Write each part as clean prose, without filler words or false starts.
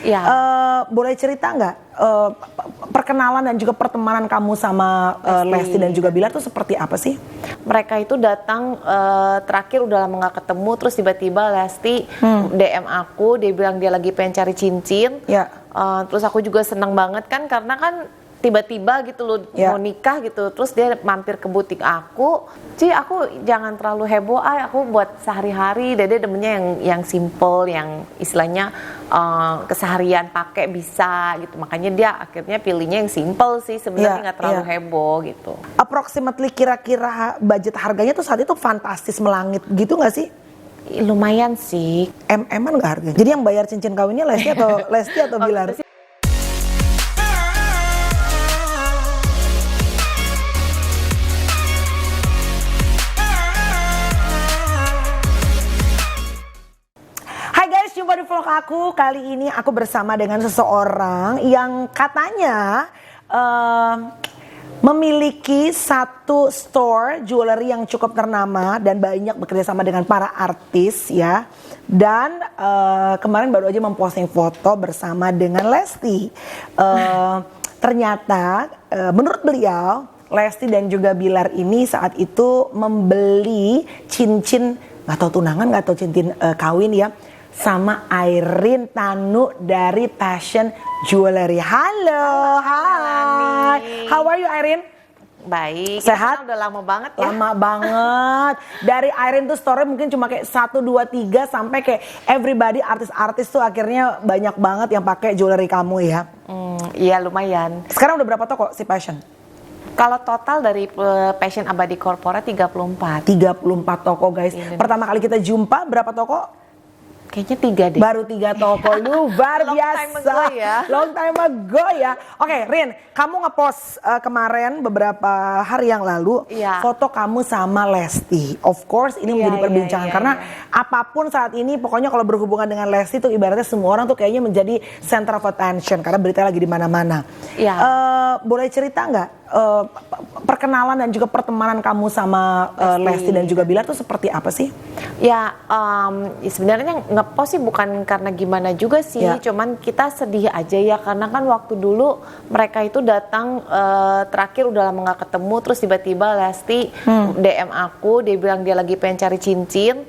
Iya. Boleh cerita nggak perkenalan dan juga pertemanan kamu sama Lesti dan juga Bilar tuh seperti apa sih? Mereka itu datang terakhir udah lama nggak ketemu, terus tiba-tiba Lesti DM aku, dia bilang dia lagi pengen cari cincin. Ya. Terus aku juga seneng banget kan, karena kan tiba-tiba gitu loh mau nikah gitu, terus dia mampir ke butik aku. Aku jangan terlalu heboh, aku buat sehari-hari. Dede demennya yang simple, yang istilahnya keseharian pakai bisa gitu. Makanya dia akhirnya pilihnya yang simple sih, sebenarnya nggak terlalu heboh gitu. Approximately kira-kira budget harganya tuh saat itu fantastis melangit gitu nggak sih? Lumayan sih. M-an nggak harganya? Jadi yang bayar cincin kawinnya Lesti atau Bilar? Jumpa di vlog aku. Kali ini aku bersama dengan seseorang yang katanya memiliki satu store jewelry yang cukup ternama dan banyak bekerja sama dengan para artis ya. Dan kemarin baru aja memposting foto bersama dengan Lesti. Ternyata menurut beliau Lesti dan juga Bilar ini saat itu membeli cincin, nggak tahu tunangan, nggak tahu cincin kawin ya, sama Irene Tanu dari Passion Jewelry. Halo, hai. How are you, Irene? Baik. Sehat? Udah lama banget ya. Lama banget. Dari Irene tuh story mungkin cuma kayak 1, 2, 3 sampai kayak everybody, artis-artis tuh akhirnya banyak banget yang pakai jewelry kamu ya. Iya lumayan. Sekarang udah berapa toko si Passion? Kalau total dari Passion Abadi Corporate 34. 34 toko guys. Pertama kali kita jumpa berapa toko? Kayaknya 3 deh. Baru 3 toko, luar biasa. Long time ago ya. Long time ago ya. Oke, Rin, kamu ngepost kemarin beberapa hari yang lalu foto kamu sama Lesti. Of course ini menjadi perbincangan karena apapun saat ini pokoknya kalau berhubungan dengan Lesti tuh ibaratnya semua orang tuh kayaknya menjadi center of attention karena berita lagi di mana-mana. Boleh cerita nggak perkenalan dan juga pertemanan kamu sama Lesti dan juga Bilar tuh seperti apa sih? Ya sebenarnya ngepost sih bukan karena gimana juga sih, cuman kita sedih aja ya karena kan waktu dulu mereka itu datang terakhir udah lama nggak ketemu, terus tiba-tiba Lesti DM aku, dia bilang dia lagi pengen cari cincin.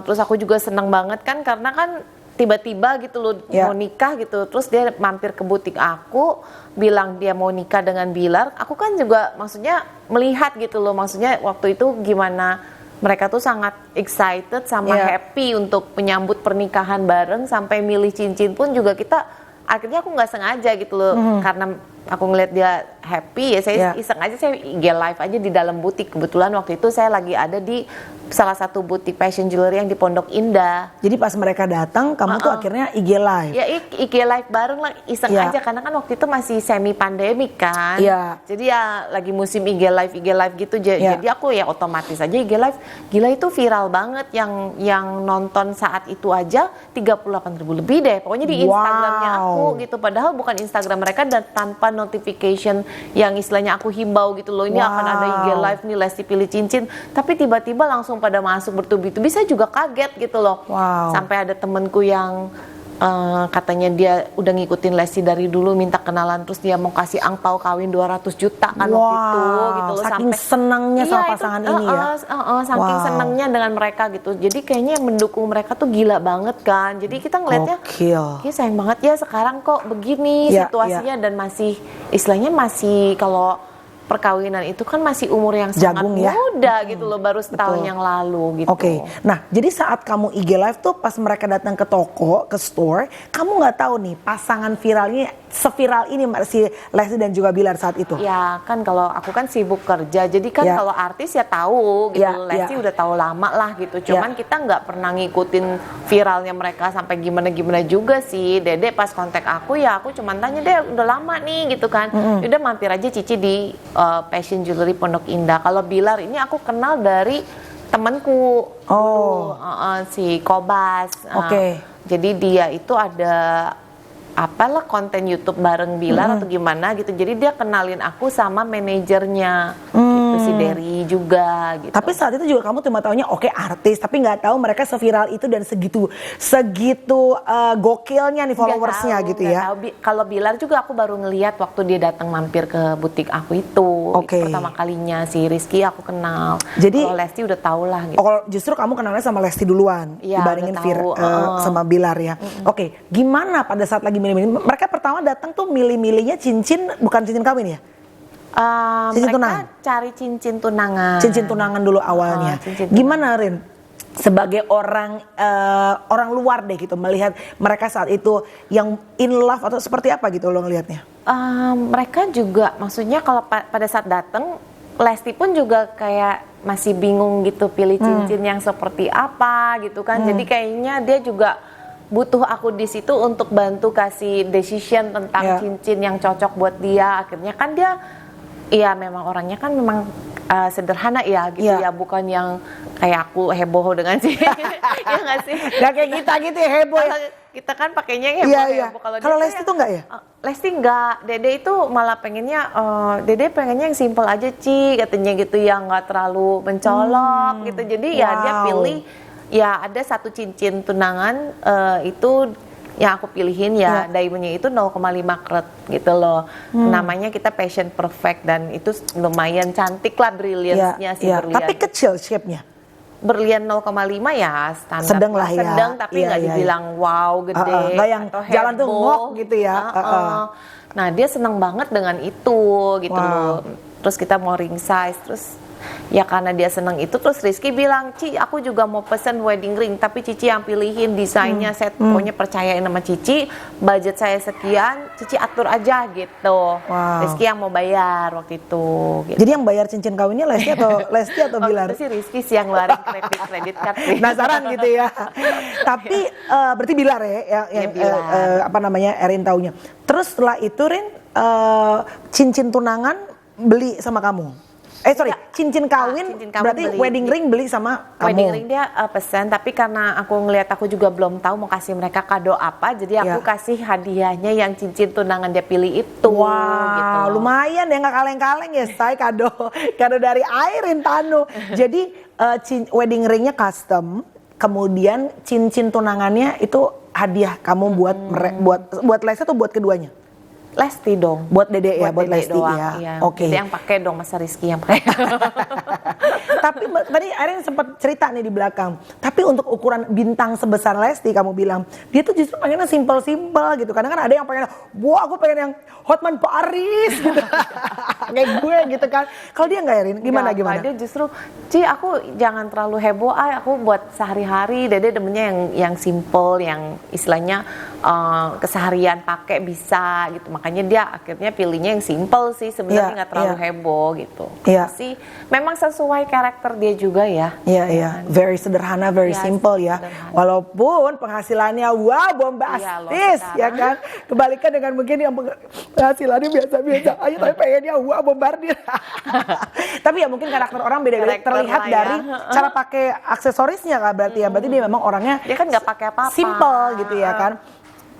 Terus aku juga seneng banget kan karena kan tiba-tiba gitu loh mau nikah gitu, terus dia mampir ke butik aku, bilang dia mau nikah dengan Bilar. Aku kan juga maksudnya melihat gitu loh, maksudnya waktu itu gimana mereka tuh sangat excited sama happy untuk menyambut pernikahan bareng, sampai milih cincin pun juga kita akhirnya aku nggak sengaja gitu loh, karena aku ngeliat dia happy ya saya iseng aja, saya IG live aja di dalam butik. Kebetulan waktu itu saya lagi ada di salah satu butik fashion jewelry yang di Pondok Indah. Jadi pas mereka datang kamu tuh akhirnya IG live? Ya IG live bareng lah, iseng aja karena kan waktu itu masih semi pandemik kan. Jadi ya lagi musim IG live gitu. Jadi aku ya otomatis aja IG live. Gila itu viral banget, yang nonton saat itu aja 38.000 lebih deh. Pokoknya di Instagramnya aku gitu. Padahal bukan Instagram mereka dan tanpa notification yang istilahnya aku himbau gitu loh. Ini akan ada IG live nih Lesti pilih cincin. Tapi tiba-tiba langsung pada masuk bertubi-tubi, saya juga kaget gitu loh. Sampai ada temenku yang katanya dia udah ngikutin Lesti dari dulu, minta kenalan, terus dia mau kasih angpau kawin 200 juta kan waktu itu gitu loh. Saking senangnya sama pasangan ini ya. Saking senangnya dengan mereka gitu. Jadi kayaknya yang mendukung mereka tuh gila banget kan. Jadi kita ngelihatnya ya sayang banget ya sekarang kok begini situasinya dan masih istilahnya masih kalau perkawinan itu kan masih umur yang sangat muda gitu loh, baru setahun yang lalu gitu. Nah jadi saat kamu IG live tuh pas mereka datang ke toko, ke store, kamu nggak tahu nih pasangan viralnya seviral ini si Lesti dan juga Bilar saat itu? Ya kan kalau aku kan sibuk kerja, jadi kan kalau artis ya tahu gitu, Lesti udah tahu lama lah gitu. Cuman kita nggak pernah ngikutin viralnya mereka sampai gimana-gimana juga sih. Dede pas kontak aku ya aku cuman tanya, deh udah lama nih gitu kan. Udah mampir aja Cici di Passion Jewelry Pondok Indah. Kalau Bilar ini aku kenal dari temanku si Kobas. Jadi dia itu ada apalah konten YouTube bareng Bilar atau gimana gitu. Jadi dia kenalin aku sama manajernya. Gitu. si Derry juga gitu. Tapi saat itu juga kamu cuma taunya oke artis, tapi nggak tahu mereka seviral itu dan segitu gokilnya nih followersnya gitu ya. Kalau Bilar juga aku baru ngeliat waktu dia datang mampir ke butik aku itu. Oke. Itu pertama kalinya si Rizky aku kenal. Jadi kalau Lesti udah tau lah gitu. Oh, justru kamu kenalnya sama Lesti duluan dibandingin sama Bilar ya. Oke, gimana pada saat lagi milih-milih? Mereka pertama datang tuh milih-milihnya cincin, bukan cincin kawin ya? Cincin tunangan. Cari cincin tunangan. Cincin tunangan dulu awalnya. Gimana Rin? Sebagai orang luar deh gitu melihat mereka saat itu yang in love atau seperti apa gitu lo ngelihatnya? Mereka juga maksudnya kalau pada saat datang Lesti pun juga kayak masih bingung gitu pilih cincin yang seperti apa gitu kan. Jadi kayaknya dia juga butuh aku di situ untuk bantu kasih decision tentang cincin yang cocok buat dia. Akhirnya kan dia iya memang orangnya kan memang sederhana ya gitu ya, bukan yang kayak aku heboh dengan sih. Ya nggak sih? Gak kayak kita gitu ya heboh ya. Kita kan pakainya yang heboh. Kalau Lesti tuh enggak ya? Lesti enggak. Dede itu malah pengennya Dede pengennya yang simple aja Ci, katanya gitu, yang nggak terlalu mencolok gitu. Jadi ya dia pilih ya ada satu cincin tunangan itu yang aku pilihin ya diamondnya itu 0,5 karat gitu loh. Namanya kita Passion Perfect dan itu lumayan cantik lah brilliance-nya si berlian. Tapi kecil shape-nya. Berlian 0,5 ya standar. Sedang lah ya. Sedang tapi nggak dibilang wow gede nggak yang atau jalan tuh ngok gitu ya. Nah dia seneng banget dengan itu gitu loh. Terus kita mau ring size terus ya karena dia seneng itu terus Rizky bilang, Ci aku juga mau pesen wedding ring tapi Cici yang pilihin desainnya, saya pokoknya percayain sama Cici, budget saya sekian, Cici atur aja gitu. Rizky yang mau bayar waktu itu gitu. Jadi yang bayar cincin kawinnya Lesti atau Bilar? Itu sih Rizky sih yang ngeluarin kredit card sih. Penasaran gitu ya. Tapi berarti Bilar ya yang apa namanya Erin taunya. Terus setelah itu Rin cincin tunangan beli sama kamu? Cincin kawin berarti beli. Wedding ring beli sama kamu. Wedding ring dia pesan, tapi karena aku ngelihat aku juga belum tahu mau kasih mereka kado apa, jadi aku kasih hadiahnya yang cincin tunangan dia pilih itu. Gitu. Lumayan ya, nggak kaleng-kaleng ya say kado dari Erin Tanu. Jadi wedding ringnya custom, kemudian cincin tunangannya itu hadiah kamu buat Lesti atau buat keduanya? Lesti dong. Buat Dede ya, buat Lesti doang, ya. Iya. Oke. Dede yang pakai dong, masa Rizky yang pakai. Tapi tadi Erin sempat cerita nih di belakang. Tapi untuk ukuran bintang sebesar Lesti kamu bilang, dia tuh justru pengennya simple-simple gitu. Kadang kan ada yang pengen, wah aku pengen yang Hotman Paris gitu. Kayak gue gitu kan. Kalau dia enggak Erin, gimana? Dia justru, Ci aku jangan terlalu heboh, aku buat sehari-hari. Dede demennya yang simple, yang istilahnya keseharian pakai bisa gitu. Makanya dia akhirnya pilihnya yang simple sih, sebenarnya nggak terlalu heboh gitu. Sih memang sesuai karakter dia juga ya. Iya. Very sederhana, very simple ya. Sederhana. Walaupun penghasilannya bombastis ya kan. Kebalikan dengan mungkin yang penghasilannya biasa-biasa aja tapi pengennya bombardir. Tapi ya mungkin karakter orang beda-beda terlihat dari cara pakai aksesorisnya kan berarti ya. Berarti dia memang orangnya dia kan nggak pakai apa-apa. Simple gitu ya kan.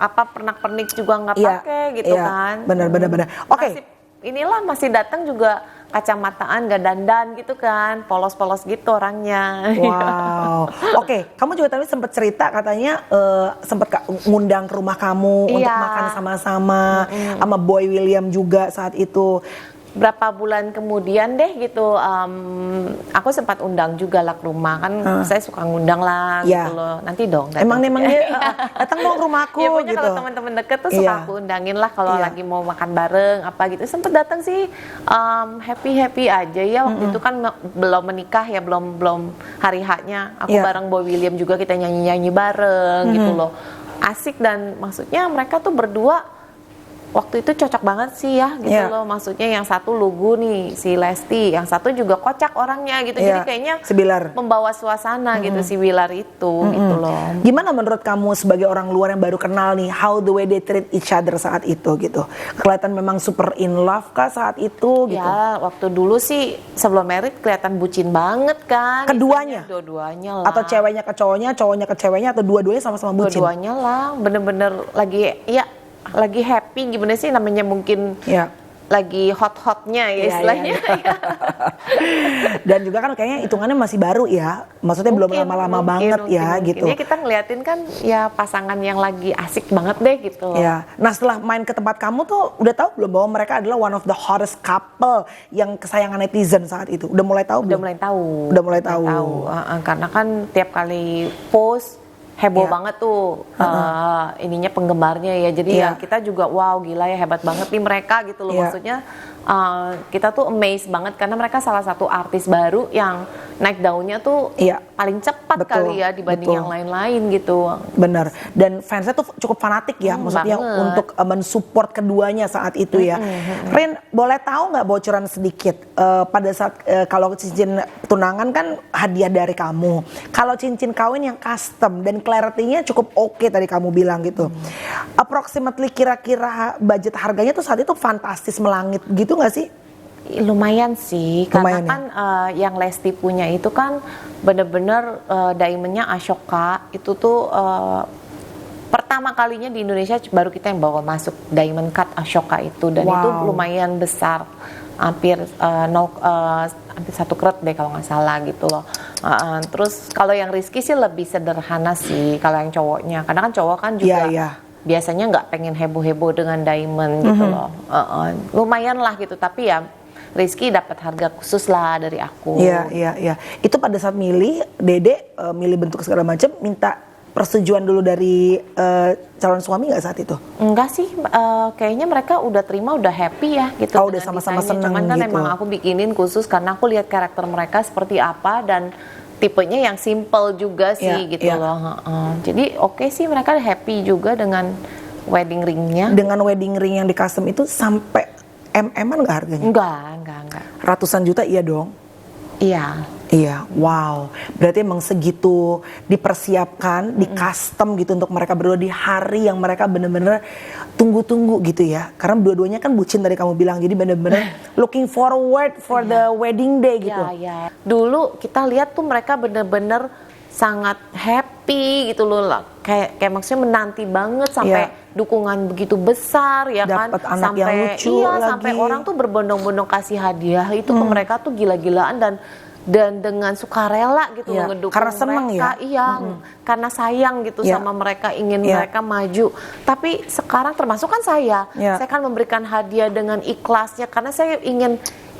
Apa pernak-pernik juga nggak pakai gitu kan. Benar. Oke. Inilah masih datang juga kacamataan gak dandan gitu kan, polos-polos gitu orangnya. Wow. Oke, kamu juga tadi sempat cerita katanya sempat ngundang ke rumah kamu untuk makan sama-sama sama Boy William juga saat itu. Berapa bulan kemudian deh gitu, aku sempat undang juga lah ke rumah kan, saya suka ngundang lah gitu loh. Nanti dong. Emang dia datang dong ke rumahku ya, pokoknya gitu. Kalau teman-teman deket tuh suka aku undangin lah kalau lagi mau makan bareng apa gitu. Sempet datang sih happy aja ya waktu itu kan belum menikah ya, belum hari haknya. Aku bareng Boy William juga kita nyanyi bareng gitu loh. Asik dan maksudnya mereka tuh berdua waktu itu cocok banget sih ya gitu loh, maksudnya yang satu lugu nih si Lesti, yang satu juga kocak orangnya gitu, jadi kayaknya si Bilar membawa suasana gitu si Bilar itu gitu loh. Gimana menurut kamu sebagai orang luar yang baru kenal nih, how the way they treat each other saat itu gitu? Kelihatan memang super in love kah saat itu gitu? Ya waktu dulu sih sebelum married kelihatan bucin banget kan. Keduanya? Dua-duanya lah. Atau ceweknya ke cowoknya, cowoknya ke ceweknya, atau dua-duanya sama-sama bucin? Dua-duanya lah, bener-bener lagi happy gimana sih namanya mungkin lagi hot-hotnya ya istilahnya. Iya. Dan juga kan kayaknya hitungannya masih baru ya, maksudnya belum lama-lama banget ya gitu. Ini kita ngeliatin kan ya pasangan yang lagi asik banget deh gitu. Ya, nah setelah main ke tempat kamu tuh udah tahu belum bahwa mereka adalah one of the hottest couple yang kesayangan netizen saat itu? Udah mulai tahu belum? Udah mulai tahu. Karena kan tiap kali post heboh banget tuh ininya penggemarnya ya. Jadi ya kita juga wow gila ya hebat banget nih mereka gitu loh. Maksudnya kita tuh amazed banget karena mereka salah satu artis baru yang naik daunnya tuh paling cepat kali ya dibanding yang lain-lain gitu. Bener. Dan fansnya tuh cukup fanatik ya, maksudnya untuk mensupport keduanya saat itu ya. Rin, boleh tahu nggak bocoran sedikit pada saat kalau cincin tunangan kan hadiah dari kamu. Kalau cincin kawin yang custom dan clarity-nya cukup oke tadi kamu bilang gitu. Approximately kira-kira budget harganya tuh saat itu fantastis melangit gitu nggak sih? Lumayan sih, karena kan yang Lesti punya itu kan bener-bener diamondnya Ashoka itu tuh pertama kalinya di Indonesia baru kita yang bawa masuk diamond cut Ashoka itu dan itu lumayan besar, hampir 1 karat deh kalau nggak salah gitu loh. Terus kalau yang Rizky sih lebih sederhana sih kalau yang cowoknya, karena kan cowok kan juga biasanya nggak pengen heboh-heboh dengan diamond gitu loh. Lumayan lah gitu, tapi ya Rizky dapat harga khusus lah dari aku. Iya. Itu pada saat milih, Dede milih bentuk segala macam, minta persetujuan dulu dari calon suami nggak saat itu? Enggak sih, kayaknya mereka udah terima, udah happy ya gitu. Oh, udah sama-sama seneng cuman kan gitu. emang aku bikinin khusus karena aku lihat karakter mereka seperti apa dan tipenya yang simple juga sih gitu loh. Jadi oke sih, mereka happy juga dengan wedding ringnya. Dengan wedding ring yang di custom itu sampai MM-an nggak harganya? Enggak. Ratusan juta iya dong? Iya, wow. Berarti emang segitu dipersiapkan, di custom gitu untuk mereka berdua di hari yang mereka bener-bener tunggu-tunggu gitu ya. Karena dua-duanya kan bucin tadi kamu bilang, jadi bener-bener looking forward for the wedding day gitu. Iya. Dulu kita lihat tuh mereka bener-bener sangat happy gitu loh, kayak maksudnya menanti banget sampai dukungan begitu besar ya. Dapet kan anak sampai yang lucu lagi. Sampai orang tuh berbondong-bondong kasih hadiah itu ke mereka tuh gila-gilaan dan dengan sukarela gitu ngedukung karena seneng mereka. Karena sayang gitu sama mereka, ingin mereka maju. Tapi sekarang termasuk kan saya kan memberikan hadiah dengan ikhlasnya karena saya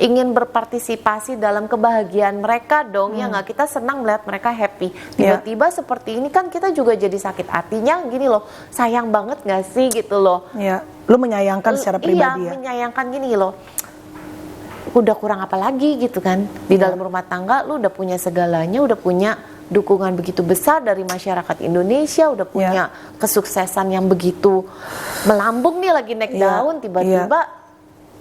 ingin berpartisipasi dalam kebahagiaan mereka dong. Ya nggak, kita senang melihat mereka happy. Tiba-tiba seperti ini kan kita juga jadi sakit hatinya gini loh, sayang banget nggak sih gitu loh. Lu menyayangkan secara pribadi ya? Menyayangkan gini loh, udah kurang apa lagi gitu kan. Di dalam rumah tangga lu udah punya segalanya, udah punya dukungan begitu besar dari masyarakat Indonesia, udah punya kesuksesan yang begitu melambung nih, lagi naik daun, tiba-tiba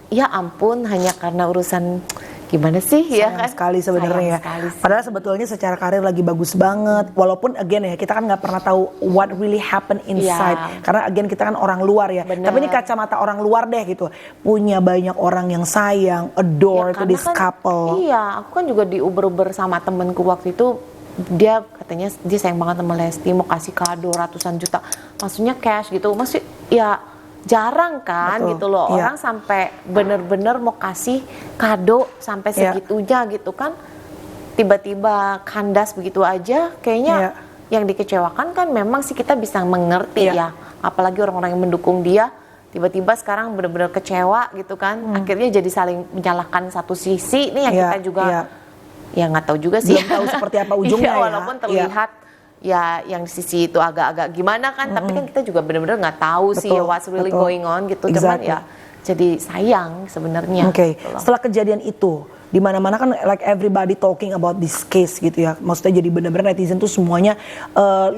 ya ampun, hanya karena urusan gimana sih ya kan? Sekali sebenarnya ya. Padahal sebetulnya secara karir lagi bagus banget. Walaupun again ya, kita kan nggak pernah tahu what really happen inside. Karena again kita kan orang luar ya. Tapi ini kacamata orang luar deh gitu. Punya banyak orang yang sayang, adore to this couple. Iya, aku kan juga diuber-uber sama temenku waktu itu. Dia katanya dia sayang banget sama Lesti, mau kasih kado ratusan juta. Maksudnya cash gitu. Maksudnya ya jarang kan gitu loh, orang sampai bener-bener mau kasih kado sampai segitunya gitu kan, tiba-tiba kandas begitu aja. Kayaknya yang dikecewakan kan memang sih kita bisa mengerti ya, apalagi orang-orang yang mendukung dia tiba-tiba sekarang bener-bener kecewa gitu kan. Akhirnya jadi saling menyalahkan satu sisi nih yang kita juga ya nggak tahu juga sih, belum tahu seperti apa ujungnya walaupun terlihat ya yang sisi itu agak-agak gimana kan, tapi kan kita juga benar-benar nggak tahu sih what's really going on gitu. Cuman ya jadi sayang sebenarnya. Gitu. Setelah kejadian itu di mana-mana kan like everybody talking about this case gitu ya. Maksudnya jadi benar-benar netizen tuh semuanya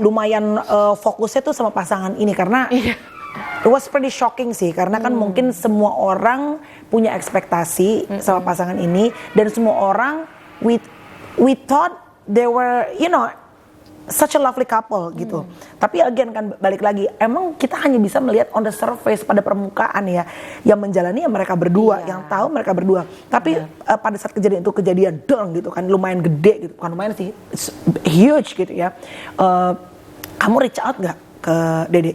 lumayan fokusnya tuh sama pasangan ini karena it was pretty shocking sih, karena kan mungkin semua orang punya ekspektasi sama pasangan ini dan semua orang we thought they were such a lovely couple gitu. Tapi again kan balik lagi, emang kita hanya bisa melihat on the surface, pada permukaan ya. Yang menjalani ya mereka berdua, yang tahu mereka berdua. Tapi pada saat kejadian itu kejadian dong gitu kan, lumayan gede gitu. Bukan lumayan sih, huge gitu ya. Kamu reach out gak ke Dede?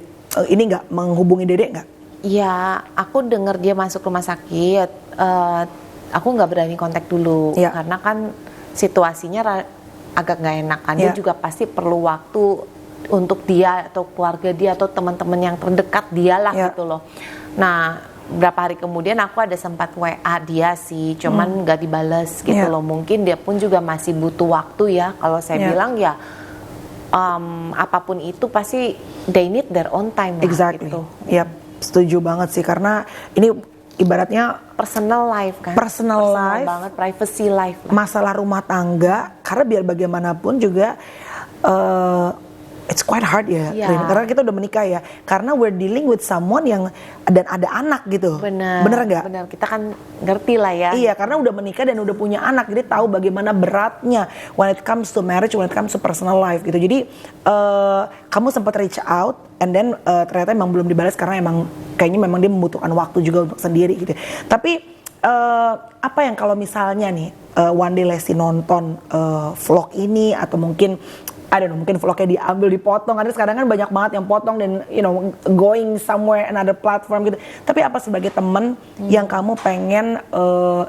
Ini gak menghubungi Dede gak? Ya, aku dengar dia masuk rumah sakit. Aku nggak berani kontak dulu karena kan situasinya agak nggak enak kan. Dia juga pasti perlu waktu untuk dia atau keluarga dia atau teman-teman yang terdekat dia lah gitu loh. Nah, berapa hari kemudian aku ada sempat WA dia sih, cuman nggak dibales gitu loh. Mungkin dia pun juga masih butuh waktu ya. Kalau saya bilang ya, apapun itu pasti they need their own time lah gitu. Yap, setuju banget sih karena ini ibaratnya personal life kan. Personal life banget, privacy life. Masalah rumah tangga karena biar bagaimanapun juga it's quite hard ya, karena kita udah menikah ya. Karena we're dealing with someone yang dan ada anak gitu. Bener nggak? Bener, kita kan ngerti lah ya. Iya, karena udah menikah dan udah punya anak, jadi tahu bagaimana beratnya when it comes to marriage, when it comes to personal life gitu. Jadi kamu sempat reach out, and then ternyata emang belum dibalas karena emang kayaknya memang dia membutuhkan waktu juga untuk sendiri gitu. Tapi apa yang kalau misalnya nih one day Lesti nonton vlog ini atau mungkin mungkin vlognya diambil, dipotong. Ada sekarang kan banyak banget yang potong dan going somewhere another platform gitu. Tapi apa sebagai temen yang kamu pengen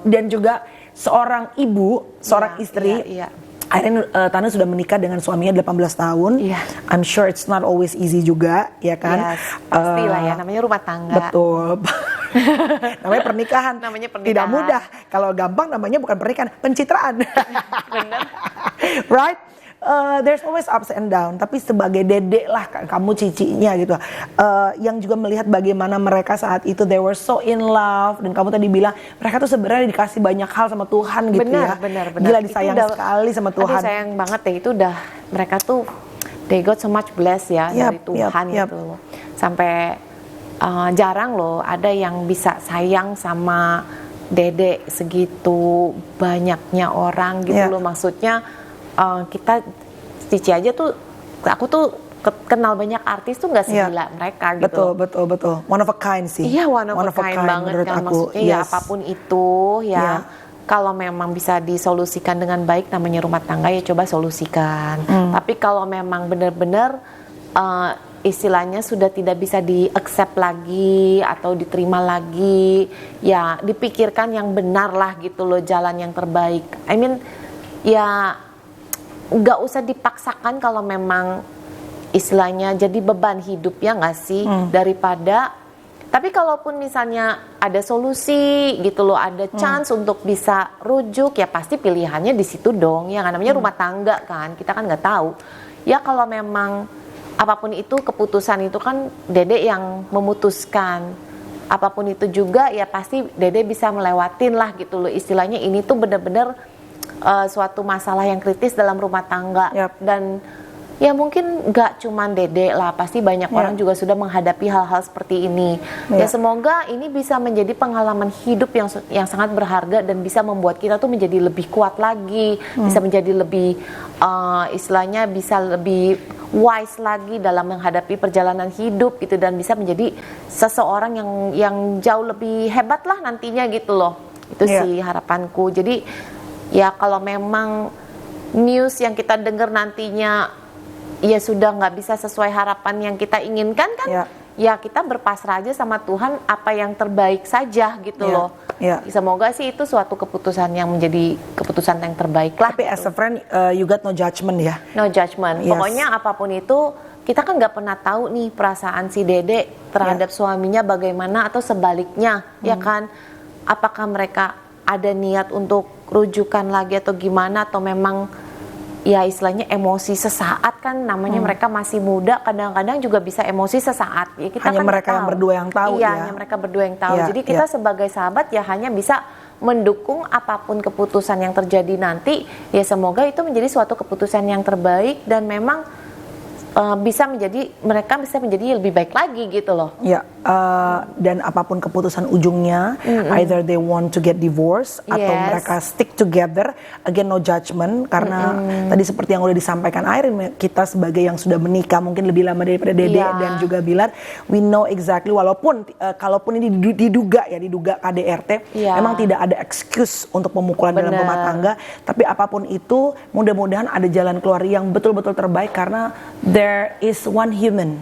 dan juga seorang ibu, seorang istri. Akhirnya Tana sudah menikah dengan suaminya 18 tahun. I'm sure it's not always easy juga, ya kan? Pastilah ya, namanya rumah tangga. Betul. Namanya pernikahan. Tidak mudah. Kalau gampang namanya bukan pernikahan, pencitraan. Bener. Right? There's always ups and down, tapi sebagai dedek lah kamu cicinya gitu, yang juga melihat bagaimana mereka saat itu they were so in love, dan kamu tadi bilang mereka tuh sebenarnya dikasih banyak hal sama Tuhan gitu. Bener. Gila disayang sekali sama Tuhan. Sayang banget ya, itu udah mereka tuh they got so much blessed ya dari Tuhan gitu. Sampai jarang loh ada yang bisa sayang sama dedek segitu banyaknya orang gitu loh. Maksudnya kita Cici aja tuh, aku tuh kenal banyak artis tuh nggak segila mereka gitu. Betul. One of a kind sih. Iya, one of a kind banget kan. Maksudnya ya apapun itu ya. Kalau memang bisa disolusikan dengan baik, namanya rumah tangga ya coba solusikan. Tapi kalau memang benar-benar istilahnya sudah tidak bisa di-accept lagi atau diterima lagi, ya dipikirkan yang benar lah gitu loh, jalan yang terbaik. I mean ya nggak usah dipaksakan kalau memang istilahnya jadi beban hidup, ya nggak sih? Daripada, tapi kalaupun misalnya ada solusi gitu loh, ada chance untuk bisa rujuk, ya pasti pilihannya di situ dong, ya kan, namanya rumah tangga kan, kita kan nggak tahu. Ya kalau memang apapun itu keputusan itu kan Dede yang memutuskan. Apapun itu juga ya pasti Dede bisa melewatin lah gitu loh, istilahnya ini tuh bener-bener suatu masalah yang kritis dalam rumah tangga. Dan ya mungkin gak cuman Dede lah, pasti banyak orang juga sudah menghadapi hal-hal seperti ini. Ya semoga ini bisa menjadi pengalaman hidup yang sangat berharga dan bisa membuat kita tuh menjadi lebih kuat lagi, bisa menjadi lebih istilahnya bisa lebih wise lagi dalam menghadapi perjalanan hidup gitu, dan bisa menjadi seseorang yang jauh lebih hebat lah nantinya gitu loh. Itu sih harapanku. Jadi ya kalau memang news yang kita dengar nantinya ya sudah nggak bisa sesuai harapan yang kita inginkan kan, ya kita berpasrah aja sama Tuhan, apa yang terbaik saja gitu loh. Semoga sih itu suatu keputusan yang menjadi keputusan yang terbaik lah. Tapi as a friend, you got no judgment ya? No judgment. Pokoknya apapun itu, kita kan nggak pernah tahu nih perasaan si Dede terhadap suaminya bagaimana, atau sebaliknya, ya kan? Apakah mereka ada niat untuk rujukan lagi atau gimana, atau memang ya istilahnya emosi sesaat kan, namanya mereka masih muda, kadang-kadang juga bisa emosi sesaat ya, kita hanya kan mereka yang berdua yang tahu. Hanya mereka berdua yang tahu. Jadi kita sebagai sahabat ya hanya bisa mendukung apapun keputusan yang terjadi nanti, ya semoga itu menjadi suatu keputusan yang terbaik dan memang mereka bisa menjadi lebih baik lagi gitu loh. Dan apapun keputusan ujungnya, either they want to get divorced atau mereka stick together, again no judgment, karena tadi seperti yang udah disampaikan Irene, kita sebagai yang sudah menikah mungkin lebih lama daripada Dede dan juga Bilar, we know exactly, walaupun kalaupun ini diduga KDRT, memang tidak ada excuse untuk pemukulan dalam rumah tangga, tapi apapun itu mudah-mudahan ada jalan keluar yang betul-betul terbaik, karena there is one human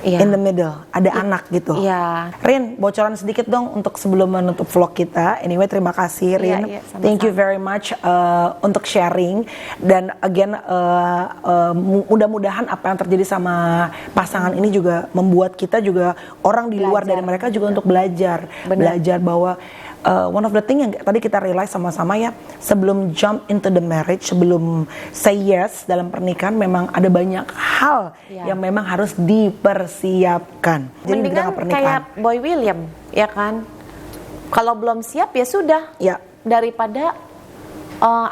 in the middle, ada anak gitu. Iya. Rin, bocoran sedikit dong untuk sebelum menutup vlog kita. Anyway, terima kasih Rin. Sama-sama. Thank you very much untuk sharing. Dan again, mudah-mudahan apa yang terjadi sama pasangan ini juga membuat kita juga orang di luar dari mereka juga untuk belajar. Belajar bahwa one of the thing yang tadi kita realize sama-sama ya, sebelum jump into the marriage, sebelum say yes dalam pernikahan, memang ada banyak hal yang memang harus dipersiapkan. Jadi mendingan kayak Boy William, ya kan? Kalau belum siap ya sudah. Ya. Daripada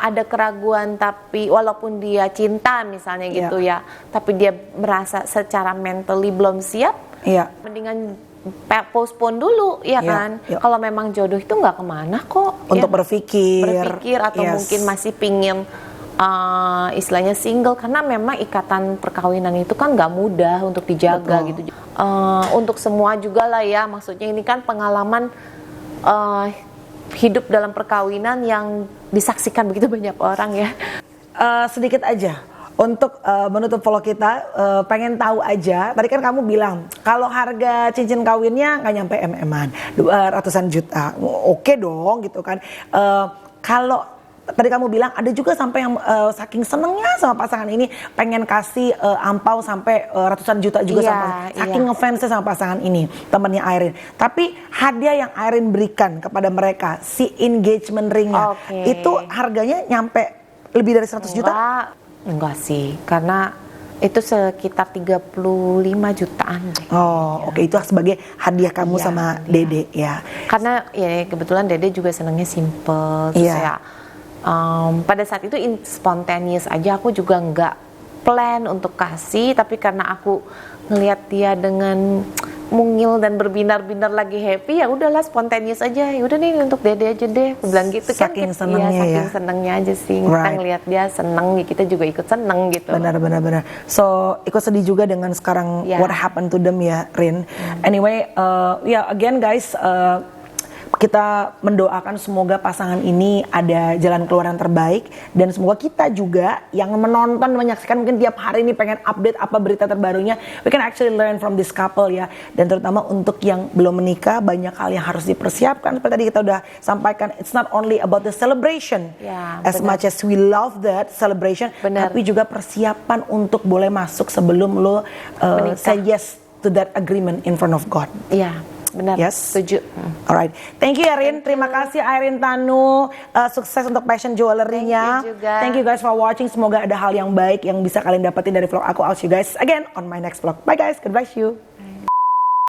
ada keraguan tapi walaupun dia cinta misalnya gitu ya, tapi dia merasa secara mentally belum siap, mendingan postpone dulu, ya kan? Kalau memang jodoh itu nggak kemana kok. Untuk berpikir atau mungkin masih pingin istilahnya single, karena memang ikatan perkawinan itu kan nggak mudah untuk dijaga gitu. Untuk semua juga lah ya, maksudnya ini kan pengalaman hidup dalam perkawinan yang disaksikan begitu banyak orang ya. Sedikit aja. Untuk menutup vlog kita, pengen tahu aja, tadi kan kamu bilang kalau harga cincin kawinnya nggak nyampe MM-an, ratusan juta, oke dong gitu kan. Kalau tadi kamu bilang ada juga sampai yang saking senengnya sama pasangan ini pengen kasih ampau sampai ratusan juta juga sama, saking ngefansnya sama pasangan ini, temannya Irene. Tapi hadiah yang Irene berikan kepada mereka, si engagement ringnya, itu harganya nyampe lebih dari 100 juta? Enggak sih, karena itu sekitar 35 jutaan. Oke, itu sebagai hadiah kamu sama Dede ya. Karena ya kebetulan Dede juga senangnya simple, terus ya pada saat itu spontaneous aja, aku juga nggak plan untuk kasih, tapi karena aku ngelihat dia dengan mungil dan berbinar-binar lagi happy, ya udahlah spontaneous aja. Ya udah nih untuk Dede aja deh, aku bilang gitu. Saking kan senengnya saking senengnya aja sih. Kita ngelihat dia seneng, kita juga ikut seneng gitu. Benar. So ikut sedih juga dengan sekarang what happened to them ya, Rin. Anyway, again guys, kita mendoakan semoga pasangan ini ada jalan keluar yang terbaik, dan semoga kita juga yang menonton menyaksikan mungkin tiap hari ini pengen update apa berita terbarunya, we can actually learn from this couple ya. Dan terutama untuk yang belum menikah, banyak hal yang harus dipersiapkan. Seperti tadi kita udah sampaikan, it's not only about the celebration as much as we love that celebration, tapi juga persiapan untuk boleh masuk sebelum lo say yes to that agreement in front of God. Benar, setuju. Alright, thank you Irene. Terima kasih Irene Tanu. Sukses untuk passion jewelry-nya. Thank you guys for watching. Semoga ada hal yang baik yang bisa kalian dapetin dari vlog aku. I'll see you guys again on my next vlog. Bye guys, God bless you.